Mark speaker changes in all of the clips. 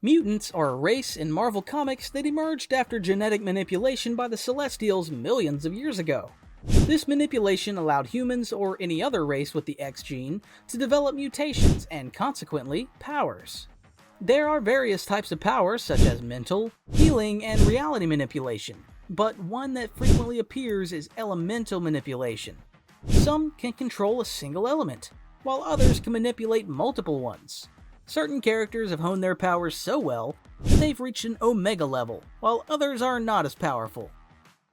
Speaker 1: Mutants are a race in Marvel Comics that emerged after genetic manipulation by the Celestials millions of years ago. This manipulation allowed humans, or any other race with the X gene, to develop mutations and, consequently, powers. There are various types of powers such as mental, healing, and reality manipulation, but one that frequently appears is elemental manipulation. Some can control a single element, while others can manipulate multiple ones. Certain characters have honed their powers so well that they've reached an Omega level, while others are not as powerful.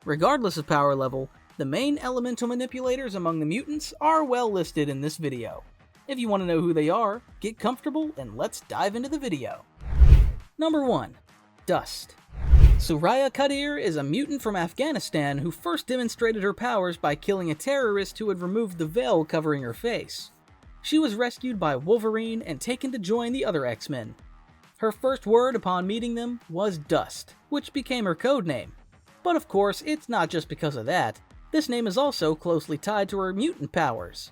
Speaker 1: Regardless of power level, the main elemental manipulators among the mutants are well listed in this video. If you want to know who they are, get comfortable and let's dive into the video. Number 1. Dust. Suraya Qadir is a mutant from Afghanistan who first demonstrated her powers by killing a terrorist who had removed the veil covering her face. She was rescued by Wolverine and taken to join the other X-Men. Her first word upon meeting them was Dust, which became her code name. But of course, it's not just because of that. This name is also closely tied to her mutant powers.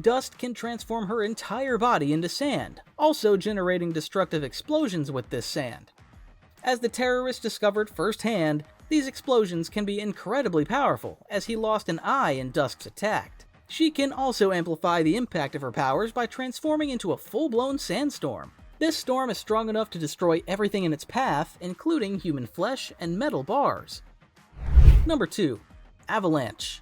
Speaker 1: Dust can transform her entire body into sand, also generating destructive explosions with this sand. As the terrorist discovered firsthand, these explosions can be incredibly powerful, as he lost an eye in Dust's attack. She can also amplify the impact of her powers by transforming into a full-blown sandstorm. This storm is strong enough to destroy everything in its path, including human flesh and metal bars. Number 2. Avalanche.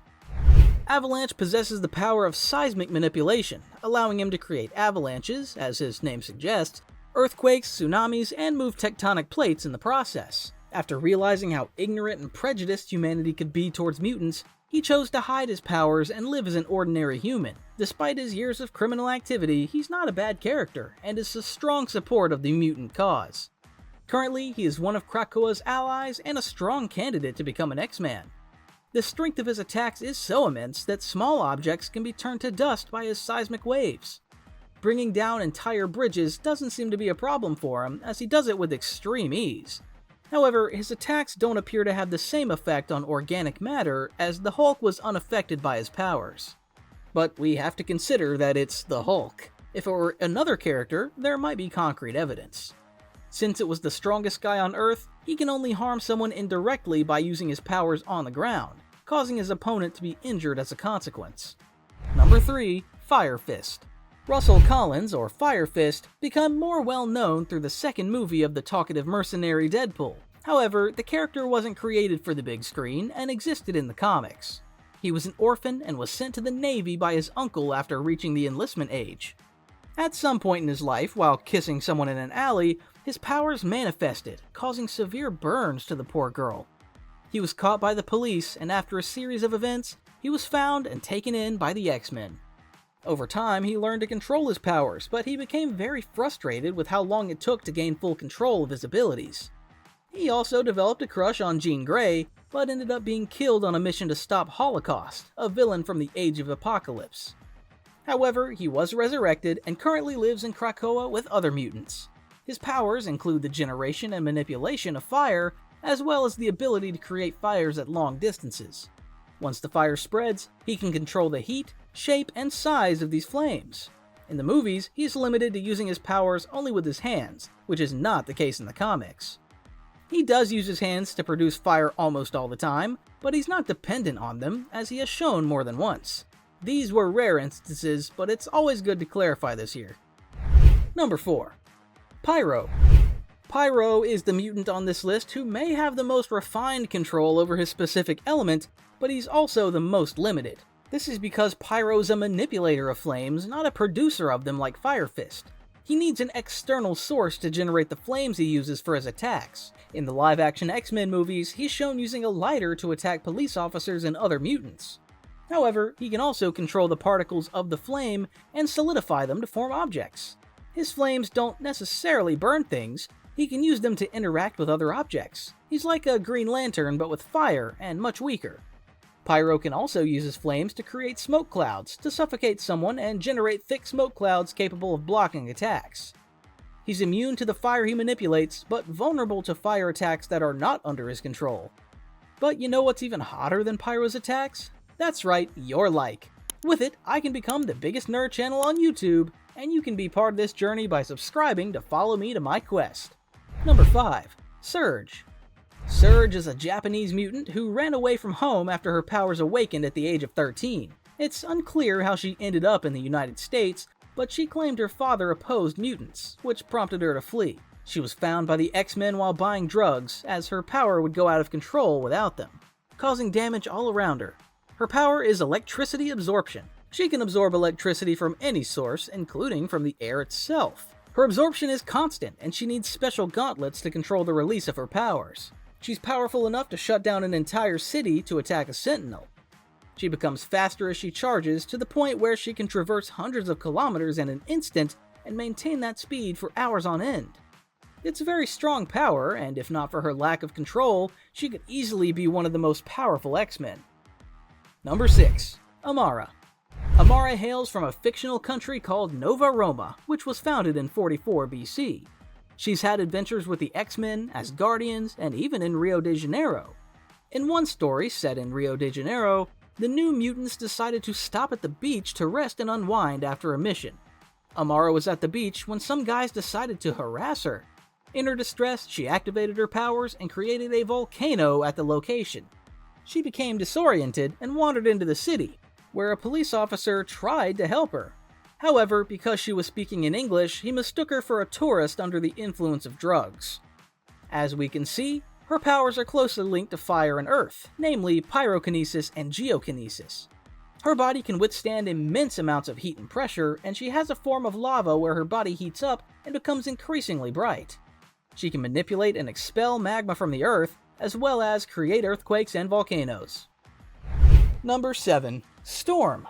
Speaker 1: Avalanche possesses the power of seismic manipulation, allowing him to create avalanches, as his name suggests, earthquakes, tsunamis, and move tectonic plates in the process. After realizing how ignorant and prejudiced humanity could be towards mutants, he chose to hide his powers and live as an ordinary human. Despite his years of criminal activity, he's not a bad character, and is a strong support of the mutant cause. Currently, he is one of Krakoa's allies and a strong candidate to become an X-Man. The strength of his attacks is so immense that small objects can be turned to dust by his seismic waves. Bringing down entire bridges doesn't seem to be a problem for him, as he does it with extreme ease. However, his attacks don't appear to have the same effect on organic matter, as the Hulk was unaffected by his powers. But we have to consider that it's the Hulk. If it were another character, there might be concrete evidence. Since it was the strongest guy on Earth, he can only harm someone indirectly by using his powers on the ground, causing his opponent to be injured as a consequence. Number 3. Firefist. Russell Collins, or Firefist, became more well known through the second movie of the talkative mercenary Deadpool. However, the character wasn't created for the big screen and existed in the comics. He was an orphan and was sent to the Navy by his uncle after reaching the enlistment age. At some point in his life, while kissing someone in an alley, his powers manifested, causing severe burns to the poor girl. He was caught by the police, and after a series of events, he was found and taken in by the X-Men. Over time, he learned to control his powers, but he became very frustrated with how long it took to gain full control of his abilities. He also developed a crush on Jean Grey, but ended up being killed on a mission to stop Holocaust, a villain from the Age of Apocalypse. However, he was resurrected and currently lives in Krakoa with other mutants. His powers include the generation and manipulation of fire, as well as the ability to create fires at long distances. Once the fire spreads, he can control the heat, shape, and size of these flames. In the movies, he's limited to using his powers only with his hands, which is not the case in the comics. He does use his hands to produce fire almost all the time, but he's not dependent on them, as he has shown more than once. These were rare instances, but it's always good to clarify this here. Number 4. Pyro. Pyro is the mutant on this list who may have the most refined control over his specific element, but he's also the most limited. This is because Pyro's a manipulator of flames, not a producer of them like Firefist. He needs an external source to generate the flames he uses for his attacks. In the live-action X-Men movies, he's shown using a lighter to attack police officers and other mutants. However, he can also control the particles of the flame and solidify them to form objects. His flames don't necessarily burn things, he can use them to interact with other objects. He's like a Green Lantern but with fire and much weaker. Pyro can also use his flames to create smoke clouds to suffocate someone and generate thick smoke clouds capable of blocking attacks. He's immune to the fire he manipulates, but vulnerable to fire attacks that are not under his control. But you know what's even hotter than Pyro's attacks? That's right, your like. With it, I can become the biggest nerd channel on YouTube, and you can be part of this journey by subscribing to follow me to my quest. Number 5. Serge. Serge is a Japanese mutant who ran away from home after her powers awakened at the age of 13. It's unclear how she ended up in the United States, but she claimed her father opposed mutants, which prompted her to flee. She was found by the X-Men while buying drugs, as her power would go out of control without them, causing damage all around her. Her power is electricity absorption. She can absorb electricity from any source, including from the air itself. Her absorption is constant, and she needs special gauntlets to control the release of her powers. She's powerful enough to shut down an entire city to attack a sentinel. She becomes faster as she charges, to the point where she can traverse hundreds of kilometers in an instant and maintain that speed for hours on end. It's a very strong power, and if not for her lack of control, she could easily be one of the most powerful X-Men. Number 6. Amara. Amara hails from a fictional country called Nova Roma, which was founded in 44 BC. She's had adventures with the X-Men, as Guardians, and even in Rio de Janeiro. In one story set in Rio de Janeiro, the New Mutants decided to stop at the beach to rest and unwind after a mission. Amara was at the beach when some guys decided to harass her. In her distress, she activated her powers and created a volcano at the location. She became disoriented and wandered into the city, where a police officer tried to help her. However, because she was speaking in English, he mistook her for a tourist under the influence of drugs. As we can see, her powers are closely linked to fire and earth, namely pyrokinesis and geokinesis. Her body can withstand immense amounts of heat and pressure, and she has a form of lava where her body heats up and becomes increasingly bright. She can manipulate and expel magma from the earth, as well as create earthquakes and volcanoes. Number 7. Storm.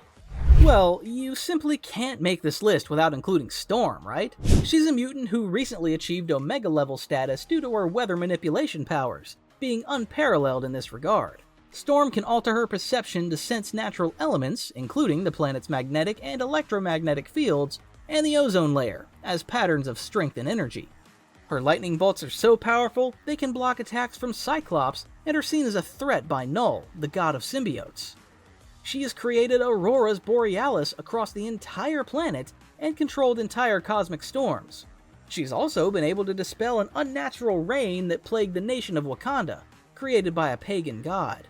Speaker 1: Well, you simply can't make this list without including Storm, right? She's a mutant who recently achieved Omega level status due to her weather manipulation powers, being unparalleled in this regard. Storm can alter her perception to sense natural elements, including the planet's magnetic and electromagnetic fields, and the ozone layer, as patterns of strength and energy. Her lightning bolts are so powerful, they can block attacks from Cyclops and are seen as a threat by Null, the god of symbiotes. She has created auroras borealis across the entire planet and controlled entire cosmic storms. She's also been able to dispel an unnatural rain that plagued the nation of Wakanda, created by a pagan god.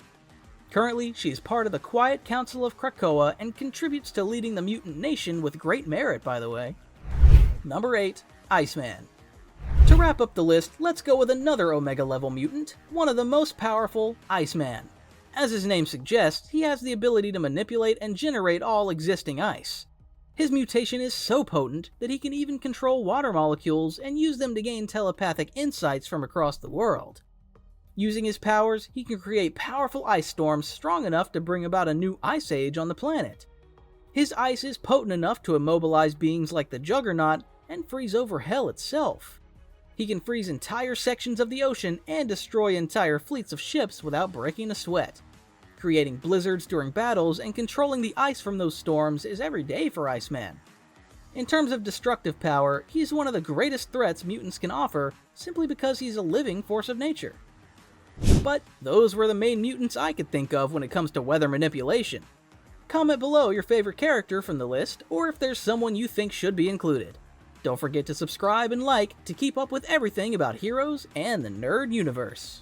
Speaker 1: Currently, she is part of the Quiet Council of Krakoa and contributes to leading the mutant nation with great merit, by the way. Number 8. Iceman. To wrap up the list, let's go with another Omega level mutant, one of the most powerful, Iceman. As his name suggests, he has the ability to manipulate and generate all existing ice. His mutation is so potent that he can even control water molecules and use them to gain telepathic insights from across the world. Using his powers, he can create powerful ice storms strong enough to bring about a new ice age on the planet. His ice is potent enough to immobilize beings like the Juggernaut and freeze over Hell itself. He can freeze entire sections of the ocean and destroy entire fleets of ships without breaking a sweat. Creating blizzards during battles and controlling the ice from those storms is every day for Iceman. In terms of destructive power, he's one of the greatest threats mutants can offer simply because he's a living force of nature. But those were the main mutants I could think of when it comes to weather manipulation. Comment below your favorite character from the list, or if there's someone you think should be included. Don't forget to subscribe and like to keep up with everything about heroes and the nerd universe.